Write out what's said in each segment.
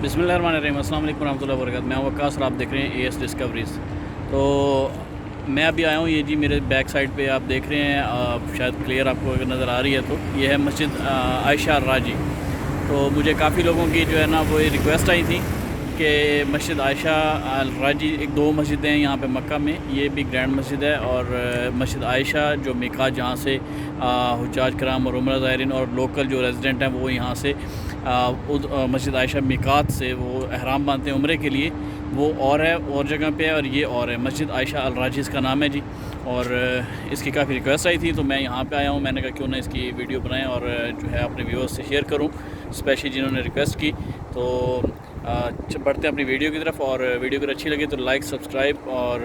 बिस्मिल्लाहिर्रहमानिर्रहीम, अस्सलाम वालेकुम रहमतुल्लाहि व बरकातहू। मैं वकास और आप देख रहे हैं एएस डिस्कवरीज़। तो मैं अभी आया हूँ, ये जी मेरे बैक साइड पे आप देख रहे हैं, शायद क्लियर आपको अगर नज़र आ रही है तो ये है मस्जिद आयशा राजी। तो मुझे काफ़ी लोगों की जो है ना वो रिक्वेस्ट आई थी कि मस्जिद आयशा राजी, एक दो मस्जिदें हैं यहाँ पे मक्का में, ये भी ग्रैंड मस्जिद है, और मस्जिद आयशा जो मिकात जहाँ से हुज्जाज कराम और उम्रा ज़ायरीन और लोकल जो रेजिडेंट हैं वो यहाँ से मस्जिद आयशा मिकात से वो एहराम बांधते हैं उम्रे के लिए, वो और है और जगह पे है, और ये और है मस्जिद आयशा अल राजी इसका नाम है जी। और इसकी काफ़ी रिक्वेस्ट आई थी तो मैं यहाँ पे आया हूँ। मैंने कहा क्यों ना इसकी वीडियो बनाएं और जो है अपने व्यूअर्स से शेयर करूँ, स्पेशली जिन्होंने रिक्वेस्ट की। तो बढ़ते हैं अपनी वीडियो की तरफ, और वीडियो अगर अच्छी लगे तो लाइक, सब्सक्राइब और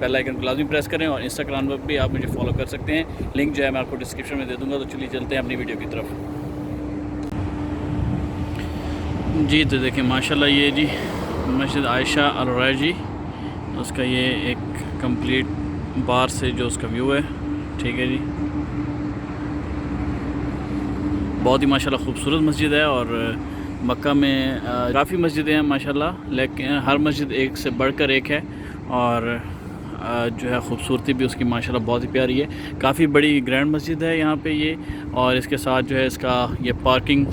बेल आइकन को लाजमी प्रेस करें, और इंस्टाग्राम पर भी आप मुझे फॉलो कर सकते हैं, लिंक जो है मैं आपको डिस्क्रिप्शन में दे दूँगा। तो चलिए चलते हैं अपनी वीडियो की तरफ जी। तो देखिए माशाल्लाह ये जी मस्जिद आयशा अल राजी, उसका ये एक कंप्लीट बाहर से जो उसका व्यू है, ठीक है जी। बहुत ही माशाल्लाह खूबसूरत मस्जिद है, और मक्का में काफ़ी मस्जिदें हैं माशाल्लाह, लेकिन हर मस्जिद एक से बढ़कर एक है, और जो है ख़ूबसूरती भी उसकी माशाल्लाह बहुत ही प्यारी है। काफ़ी बड़ी ग्रैंड मस्जिद है यहाँ पे ये, और इसके साथ जो है इसका ये पार्किंग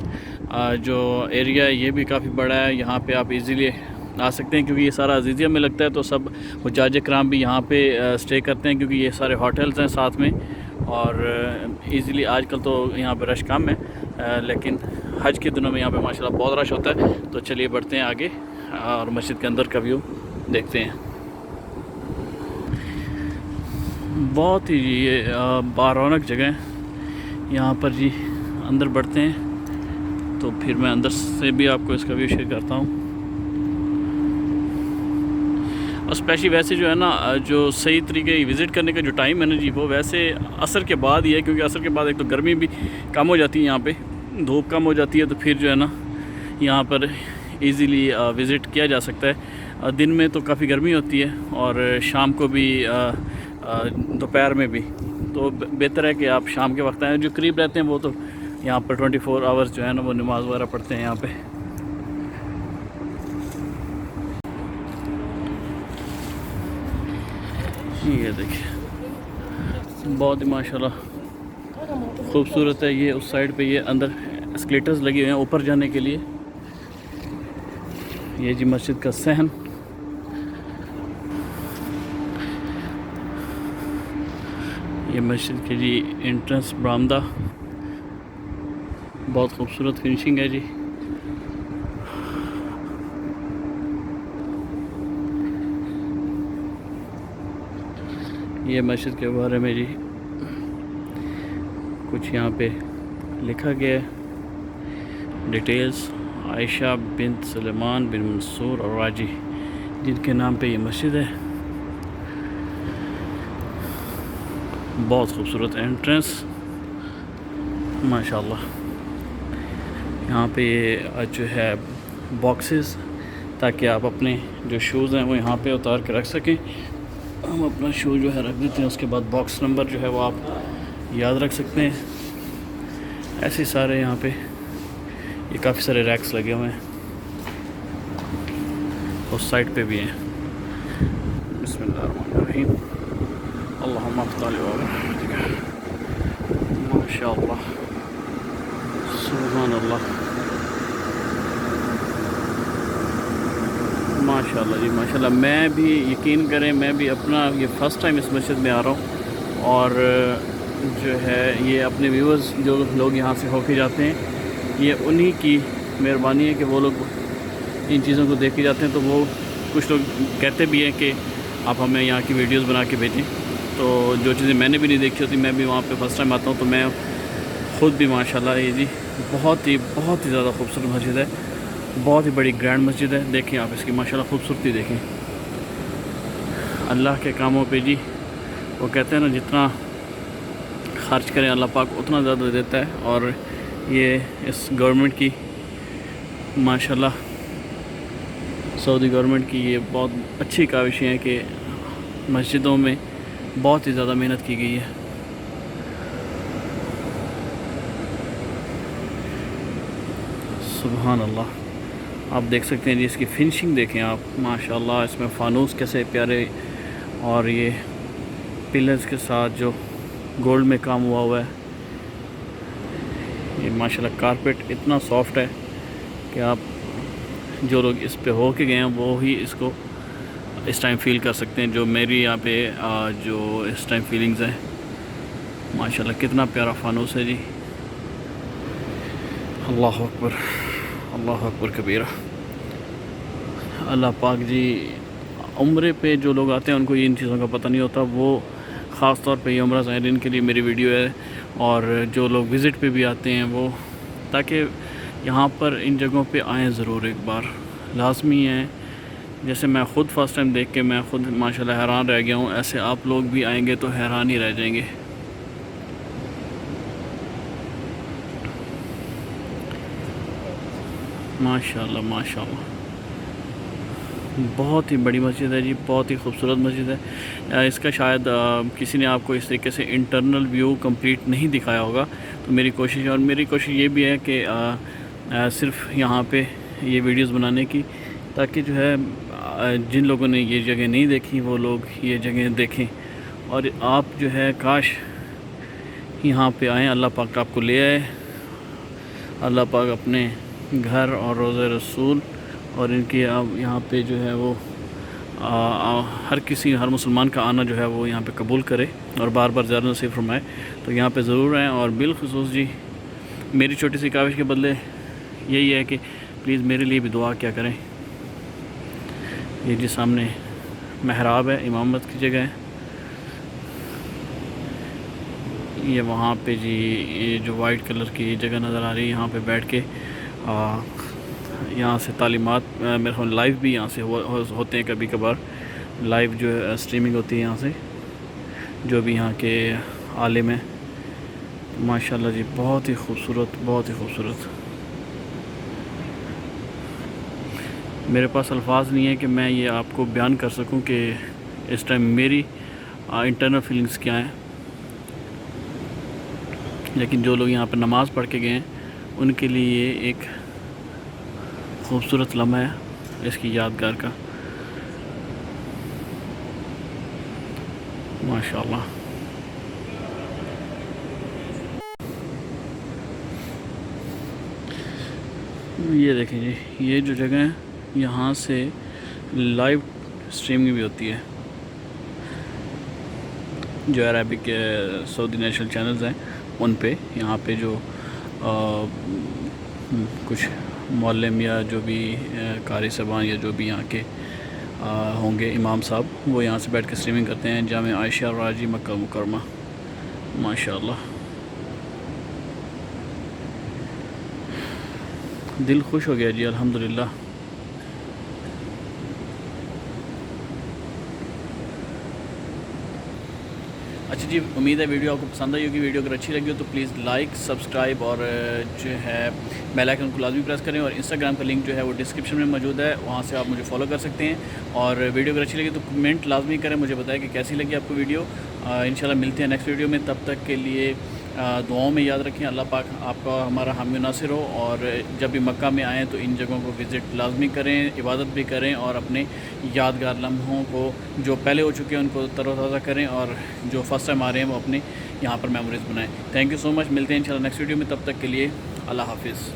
जो एरिया है ये भी काफ़ी बड़ा है। यहाँ पे आप इजीली आ सकते हैं क्योंकि ये सारा अजीज़िया में लगता है, तो सब हुज्जाज कराम भी यहाँ पे स्टे करते हैं क्योंकि ये सारे होटल्स हैं साथ में, और इजीली आजकल तो यहाँ पे रश कम है, लेकिन हज के दिनों में यहाँ पे माशाल्लाह बहुत रश होता है। तो चलिए बढ़ते हैं आगे और मस्जिद के अंदर का व्यू देखते हैं। बहुत ही ये बारौनक जगह है यहाँ पर जी। अंदर बढ़ते हैं तो फिर मैं अंदर से भी आपको इसका व्यू शेयर करता हूँ। और स्पेशली वैसे जो है ना, जो सही तरीके विज़िट करने का जो टाइम है ना जी, वो वैसे असर के बाद ही है, क्योंकि असर के बाद एक तो गर्मी भी कम हो जाती है, यहाँ पे धूप कम हो जाती है, तो फिर जो है ना यहाँ पर इजीली विज़िट किया जा सकता है। दिन में तो काफ़ी गर्मी होती है, और शाम को भी दोपहर में भी, तो बेहतर है कि आप शाम के वक्त आएँ। जो करीब रहते हैं वो तो यहाँ पर 24 आवर्स जो है ना वो नमाज वगैरह पढ़ते हैं यहाँ पे। ये देखिए बहुत ही माशाल्लाह खूबसूरत है। ये उस साइड पे ये अंदर एस्केलेटर्स लगे हुए हैं ऊपर जाने के लिए। ये जी मस्जिद का सहन, ये मस्जिद के जी एंट्रेंस बरामदा, बहुत खूबसूरत फिनिशिंग है जी। ये मस्जिद के बारे में जी कुछ यहाँ पे लिखा गया है डिटेल्स। आयशा बिन सुलेमान बिन मंसूर और राजी, जिनके नाम पे ये मस्जिद है। बहुत खूबसूरत एंट्रेंस माशाल्लाह। यहाँ पे ये जो है बॉक्सेस, ताकि आप अपने जो शूज़ हैं वो यहाँ पे उतार के रख सकें। हम अपना शू जो है रख देते हैं, उसके बाद बॉक्स नंबर जो है वो आप याद रख सकते हैं। ऐसे सारे यहाँ पे ये काफ़ी सारे रैक्स लगे हुए हैं, उस साइड पे भी हैं। बिस्मिल्लाहिर्रहमानिर्रहीम, अल्लाहुम्मा फ़तल माशाअल्लाह, सुभान अल्लाह, माशाल्लाह जी माशाल्लाह। मैं भी यकीन करें, मैं भी अपना ये फ़र्स्ट टाइम इस मस्जिद में आ रहा हूँ, और जो है ये अपने व्यूअर्स जो लोग यहाँ से होके जाते हैं, ये उन्हीं की मेहरबानी है कि वो लोग इन चीज़ों को देख के जाते हैं। तो वो कुछ लोग कहते भी हैं कि आप हमें यहाँ की वीडियोस बना के भेजें। तो जो चीज़ें मैंने भी नहीं देखी होती, मैं भी वहाँ पे फ़र्स्ट टाइम आता हूँ, तो मैं ख़ुद भी माशाल्लाह ये जी बहुत ही ज़्यादा खूबसूरत मस्जिद है, बहुत ही बड़ी ग्रैंड मस्जिद है। देखें आप इसकी माशाल्लाह खूबसूरती देखें। अल्लाह के कामों पे जी वो कहते हैं ना, जितना खर्च करें अल्लाह पाक उतना ज़्यादा देता है। और ये इस गवर्नमेंट की माशाल्लाह, सऊदी गवर्नमेंट की ये बहुत अच्छी काविश है कि मस्जिदों में बहुत ही ज़्यादा मेहनत की गई है। सुभान अल्लाह, آپ دیکھ سکتے ہیں جی، اس کی فنشنگ دیکھیں آپ، ماشاءاللہ اس میں فانوس کیسے پیارے، اور یہ پلرز کے ساتھ جو گولڈ میں کام ہوا ہے، یہ ماشاءاللہ کارپیٹ اتنا سافٹ ہے کہ آپ جو لوگ اس پہ ہو کے گئے ہیں وہ ہی اس کو اس ٹائم فیل کر سکتے ہیں، جو میری یہاں پہ جو اس ٹائم فیلنگز ہیں۔ ماشاءاللہ کتنا پیارا فانوس ہے جی، اللہ اکبر، اللہ اکبر کبیرہ۔ اللہ پاک جی، عمرے پہ جو لوگ آتے ہیں ان کو ان چیزوں کا پتہ نہیں ہوتا، وہ خاص طور پہ یہ عمرہ زائرین کے لیے میری ویڈیو ہے، اور جو لوگ وزٹ پہ بھی آتے ہیں وہ، تاکہ یہاں پر ان جگہوں پہ آئیں ضرور، ایک بار لازمی ہے۔ جیسے میں خود فرسٹ ٹائم دیکھ کے میں خود ماشاءاللہ حیران رہ گیا ہوں، ایسے آپ لوگ بھی آئیں گے تو حیران ہی رہ جائیں گے۔ ماشاءاللہ ماشاءاللہ، بہت ہی بڑی مسجد ہے جی، بہت ہی خوبصورت مسجد ہے۔ اس کا شاید کسی نے آپ کو اس طریقے سے انٹرنل ویو کمپلیٹ نہیں دکھایا ہوگا، تو میری کوشش یہ بھی ہے کہ صرف یہاں پہ یہ ویڈیوز بنانے کی، تاکہ جو ہے جن لوگوں نے یہ جگہ نہیں دیکھی وہ لوگ یہ جگہ دیکھیں، اور آپ جو ہے کاش یہاں پہ آئیں، اللہ پاک آپ کو لے آئے، اللہ پاک اپنے گھر اور روضہ رسول اور ان کی یہاں پہ جو ہے وہ ہر مسلمان کا آنا جو ہے وہ یہاں پہ قبول کرے اور بار بار زیارت نصیب فرمائے۔ تو یہاں پہ ضرور آئیں، اور بالخصوص جی میری چھوٹی سی کاوش کے بدلے یہی ہے کہ پلیز میرے لیے بھی دعا کیا کریں۔ یہ جی سامنے محراب ہے، امامت کی جگہ ہے، یہ وہاں پہ جی یہ جو وائٹ کلر کی جگہ نظر آ رہی ہے، یہاں پہ بیٹھ کے یہاں سے تعلیمات میرے خیال لائیو بھی یہاں سے ہوتے ہیں، کبھی کبھار لائیو جو اسٹریمنگ ہوتی ہے یہاں سے، جو بھی یہاں کے عالم ہیں۔ ماشاءاللہ جی بہت ہی خوبصورت، بہت ہی خوبصورت۔ میرے پاس الفاظ نہیں ہے کہ میں یہ آپ کو بیان کر سکوں کہ اس ٹائم میری انٹرنل فیلنگز کیا ہیں، لیکن جو لوگ یہاں پہ نماز پڑھ کے گئے ہیں ان کے لیے یہ ایک خوبصورت لمحہ ہے اس کی یادگار کا۔ ماشاءاللہ یہ دیکھیں جی، یہ جو جگہ ہے یہاں سے لائیو اسٹریمنگ بھی ہوتی ہے، جو عربک سعودی نیشنل چینلز ہیں ان پہ، یہاں پہ جو کچھ معلم یا جو بھی قاری صاحبان یا جو بھی یہاں کے ہوں گے امام صاحب، وہ یہاں سے بیٹھ کے اسٹریمنگ کرتے ہیں، جامع عائشہ راجی مکہ مکرمہ۔ ماشاءاللہ دل خوش ہو گیا جی، الحمدللہ۔ اچھا جی، امید ہے ویڈیو آپ کو پسند آئی ہوگی۔ ویڈیو اگر اچھی لگی ہو تو پلیز لائک، سبسکرائب اور جو ہے بیل آئیکن کو لازمی پریس کریں، اور انسٹاگرام کا لنک جو ہے وہ ڈسکرپشن میں موجود ہے، وہاں سے آپ مجھے فالو کر سکتے ہیں۔ اور ویڈیو اگر اچھی لگی تو کمنٹ لازمی کریں، مجھے بتائیں کہ کیسی لگی آپ کو ویڈیو۔ انشاءاللہ ملتے ہیں نیکسٹ ویڈیو میں، تب تک کے لیے دعاؤں میں یاد رکھیں، اللہ پاک آپ کا ہمارا حامی ناصر ہو، اور جب بھی مکہ میں آئیں تو ان جگہوں کو وزٹ لازمی کریں، عبادت بھی کریں، اور اپنے یادگار لمحوں کو جو پہلے ہو چکے ہیں ان کو تر و تازہ کریں، اور جو فرسٹ ٹائم آ رہے ہیں وہ اپنے یہاں پر میموریز بنائیں۔ تھینک یو سو مچ، ملتے ہیں انشاءاللہ نیکسٹ ویڈیو میں، تب تک کے لیے اللہ حافظ۔